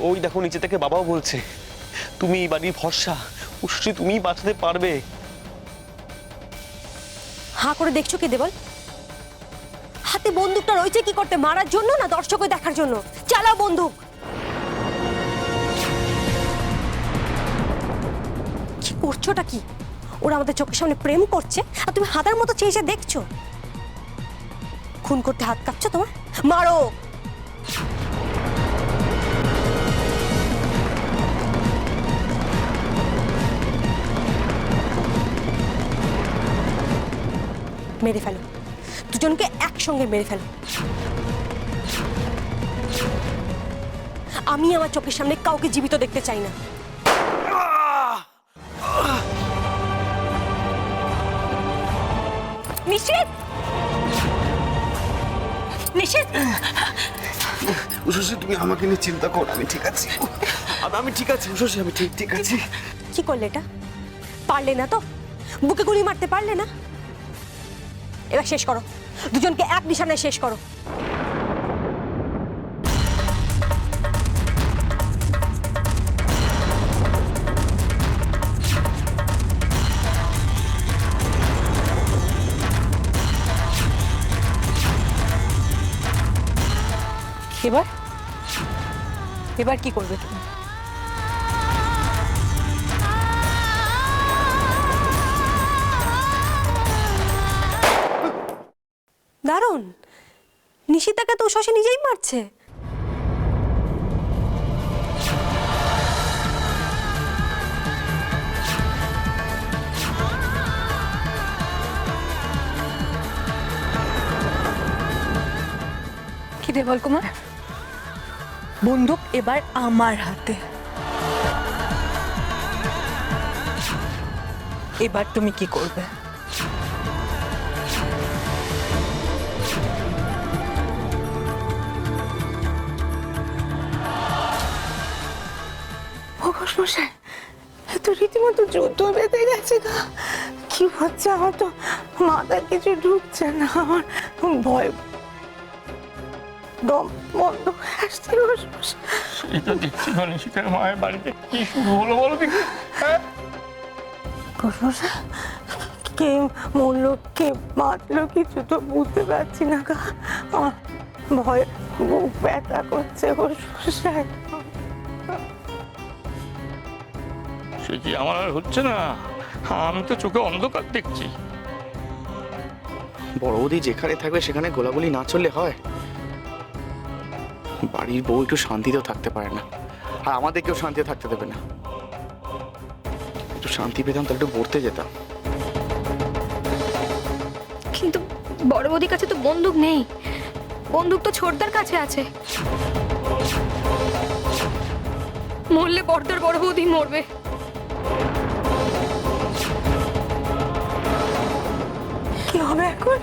ওই দেখো নিচে থেকে বাবাও বলছে তুমি এই বাড়ির ভরসা, উশ্রী তুমিই বাঁচাতে পারবে। হাঁ করে দেখছো কি দেবল? হাতে বন্দুকটা রয়েছে কি করতে, মারার জন্য না দর্শককে দেখার জন্য? চালাও বন্দুক। কি করছোটা কি? ওরা আমাদের চোখের সামনে প্রেম করছে আর তুমি হাতের মতো চেয়ে চেয়ে দেখছো। খুন করতে হাত কাঁপছো তোমার? মারো। মেরে ফেলো, দুজনকে একসঙ্গে মেরে ফেলো। আমি আমার চোখের সামনে কাউকে জীবিত দেখতে চাই না। নিশিত, নিশিত, উষসী তুমি আমাকে নিয়ে চিন্তা করো, আমি ঠিক আছি। আমি ঠিক আছি উষসী, আমি ঠিক আছি। কি করলে এটা? পারলে না তো? বুকে গুলি মারতে পারলে না? এবার শেষ করো, দুজনকে এক নিশানায় শেষ করো। এবার এবার কি করবে তুমি? দারুণ, নিশিতাকে তো শশী নিজেই মারছে। কি দেবল কুমার, বন্দুক এবার আমার হাতে। এবার তুমি কি করবে? মশাই, তো রীতিমতো যুদ্ধ বেঁধে গেছে গা। কি হচ্ছে আমার তো মাথায় কিছু ঢুকছে না। আমার ভয়, দম বন্ধ আসছে। এটা দেখছি নিশিতার মায়ের বাড়িতে কি শুরু হলো বলো দেখি। কে মরলো কে বাঁচলো কিছু তো বুঝতে পারছি না গা। আমার ভয় বুক ব্যথা করছে। সে কি আমার আর হচ্ছে না? আমি তো চোখে অন্ধকার দেখছি। বড় বৌদি যেখানে থাকবে সেখানে গোলাগুলি না চললে হয়? বাড়ির বউ একটু শান্তিতেও থাকতে পারে না, আর আমাদেরকেও শান্তিতে থাকতে দেবে না। একটু শান্তি পেতাম তাহলে একটু পড়তে যেতাম। কিন্তু বড় বৌদির কাছে তো বন্দুক নেই, বন্দুক তো ছোটদার কাছে আছে। মরলে বড়দার বড় বৌদি মরবে। কি হবে এখন?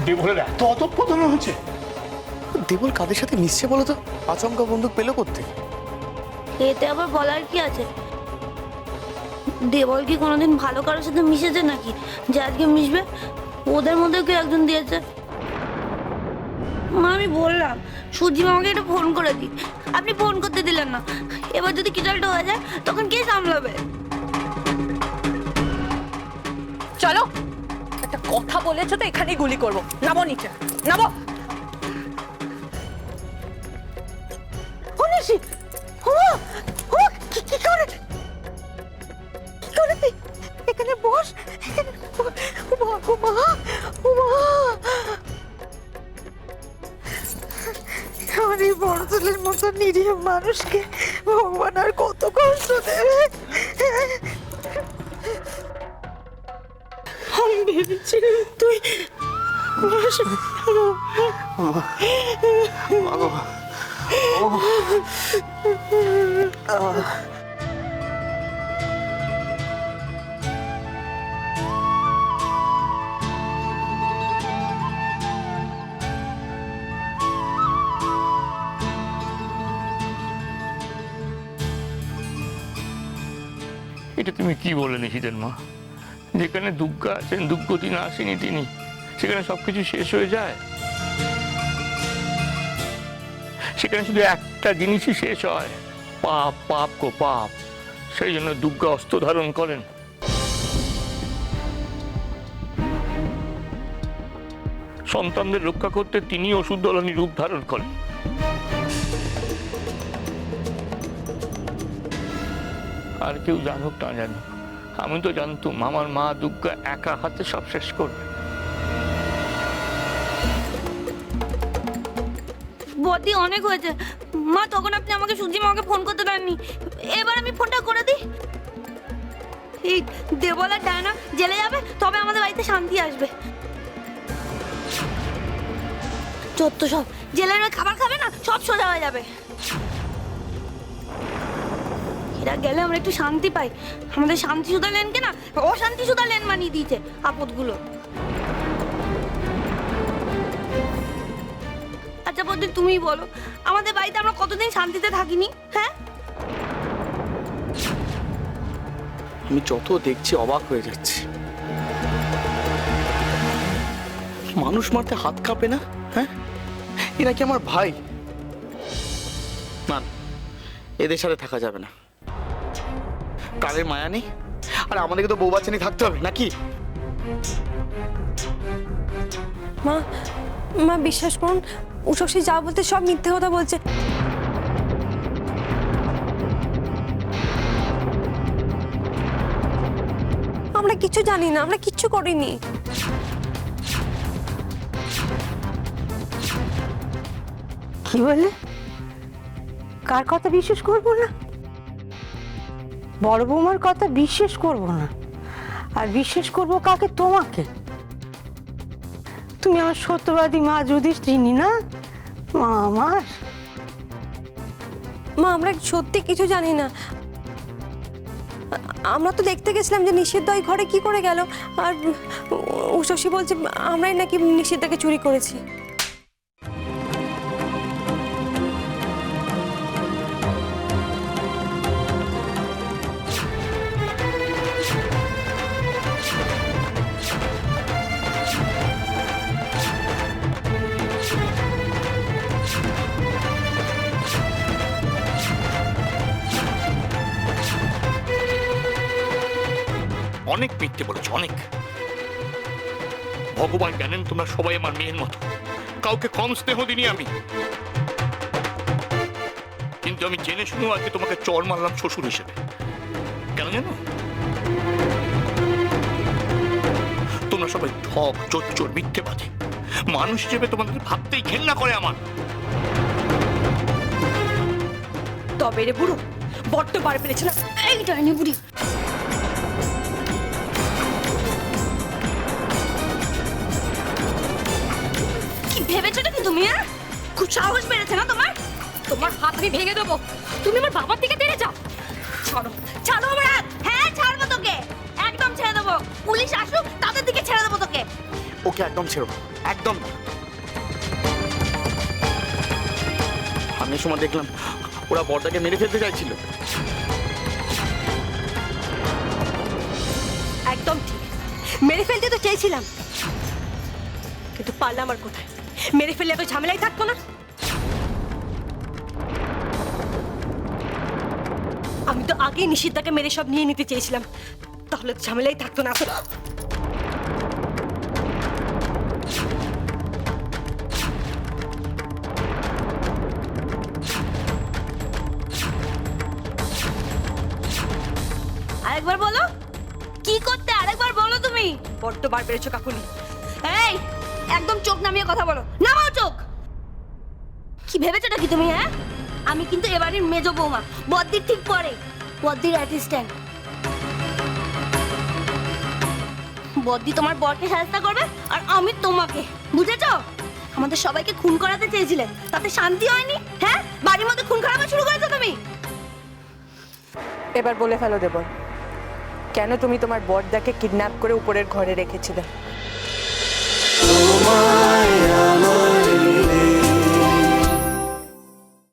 দেবলের এত অতঃপতন হচ্ছে। দেবল কাদের সাথে মিশছে বলো তো? আচমকা বন্দুক পেলো কোত্থেকে? এতে আবার বলার কি আছে? দেবল কি কোনোদিন ভালো কারোর সাথে মিশেছে নাকি যে আজকে মিশবে? ওদের মধ্যে কেউ একজন দিয়েছে। মা আমি বললাম সূর্যি মামাকে একটা ফোন করে দিই, আপনি ফোন করতে দিলেন না। এবার যদি কিছু একটা হয়ে যায় তখন কে সামলাবে? চলো, একটা কথা বলেছো তো এখানেই গুলি করবো। নামো নিচে, নামো। এখানে বস। আমার এই বড় ছেলের মতো নিরীহ মানুষকে ভগবান আর কত কষ্ট দেবে। আমি ভেবেছিলাম তুই এটা তুমি কি বলে নিশিতের মা? যেখানে দুর্গা আছেন, দুর্গতি না আসেনি তিনি, সেখানে সবকিছু শেষ হয়ে যায়। সেখানে শুধু একটা জিনিসই শেষ হয়, পাপ, পাপ গো পাপ। সেই জন্য দুর্গা অস্ত্র ধারণ করেন। সন্তানদের রক্ষা করতে তিনি অসুরদলনী রূপ ধারণ করেন। আর কেউ জানুক না জানুক, আমি তো জানতুম আমার মা দুর্গা একা হাতে সব শেষ করবে। বদি অনেক হয়েছে মা, তখন আপনি আমাকে সূর্যি মাকে ফোন করতে দেননি, এবার আমি ফোনটা করে দিই। এই দেবলার ডায়না জেলে যাবে, তবে আমাদের বাড়িতে শান্তি আসবে। চত্ব সব জেলেরা খাবার খাবে না, সব সোজা হয়ে যাবে। এরা গেলে আমরা একটু শান্তি পাই। আমাদের শান্তি সুধা লেনকে না অশান্তি সুধা লেন মানিয়ে দিয়েছে আপদগুলো। আচ্ছা বদি, তুমিই বলো, আমাদের বাড়িতে আমরা কতদিন শান্তিতে থাকিনি? হ্যাঁ, আমি যত দেখছি অবাক হয়ে যাচ্ছি। মানুষ মারতে হাত কাঁপে না? হ্যাঁ, এরা কি আমার ভাই? না, এদের সাথে থাকা যাবে না। কালের মায়া নেই, আর আমাদেরকে তো বউ বাচ্চা নিয়ে থাকতে হবে নাকি? মা, মা বিশ্বাস করুন, উষসী যা বলতে সব মিথ্যে কথা বলছে। আমরা কিছু জানি না, আমরা কিচ্ছু করিনি। কি বলে? কার কথা বিশ্বাস করবো না? বড় বৌমার কথা বিশ্বাস করবো না, আর বিশ্বাস করবো কাকে? তোমাকে। তুমি আমার সত্যবাদী মা যুধিষ্ঠিনী না? মা আমার। মা, আমরা সত্যি কিছু জানি না। আমরা তো দেখতে গেছিলাম যে নিষিদ্ধ এই ঘরে কি করে গেল, আর উষসী বলছে আমরাই নাকি নিষিদ্ধকে চুরি করেছি। অনেক মিথ্যে বলেছ, অনেক। ভগবান জানেন তোমরা সবাই আমার মেয়ের মতো, কাউকে কম স্নেহ দিনি আমি। কিন্তু আমি জেনে শুনেও আজকে তোমাকে চর মারলাম শ্বশুর হিসেবে। কেন জানো? তোমরা সবাই ঠক, চোর, মিথ্যেবাদী। মানুষ হিসেবে তোমাদের ভাবতেই ঘেন্না করে আমার। তবে রে বুড়ো, বড্ড বার পেরেছে না? এই ডাইনি বুড়ি, কি ভেবেছো নাকি তুমি? খুব সাহস বেড়েছে না তোমার? তোমার হাত আমি ভেঙে দেবো। তুমি আমার বাবার দিকে তেড়ে যাও। ছাড়ো, ছাড়ো আমার হাত। হ্যাঁ, ছাড়বো তোকে, একদম ছেড়ে দেবো। পুলিশ আসুক, তাদের দিকে ছেড়ে দেবো তোকে। ওকে একদম ছেড়ো, একদম না। আমি সময় দেখলাম ওরা বড়দাকে মেরে ফেলতে চাইছিল। একদম ঠিক, মেরে ফেলতে তো চেয়েছিলাম, কিন্তু পারলাম আর কোথায়? মেরে ফেললে এত ঝামেলাই থাকতো না। আমি তো আগেই নিষিদ্ধাকে মেরে সব নিয়ে নিতে চেয়েছিলাম, তাহলে তো ঝামেলাই থাকতো না। আরেকবার বলো, কি করতে? আরেকবার বলো তুমি। বড্ড বার বেড়েছো কাকুলি। এই, একদম চোখ নামিয়ে কথা বলো। নামাও চোখ। কি ভেবেছো নাকি তুমি? হ্যাঁ, আমি কিন্তু এবারের মেজো বৌমা, বদ্দির ঠিক পরে, বদ্দির অ্যাসিস্ট্যান্ট। বদ্দি তোমার বরকে সাহায্য করবে, আর আমি তোমাকে। বুঝেছো? আমাদের সবাইকে খুন করাতে চেয়েছিলে, তাতে শান্তি হয়নি। হ্যাঁ, বাড়ির মধ্যে খুন খারাপ শুরু করেছো তুমি। এবার বলে ফেলো দেবর, কেন তুমি তোমার বড়দাকে কিডন্যাপ করে উপরের ঘরে রেখেছিলে?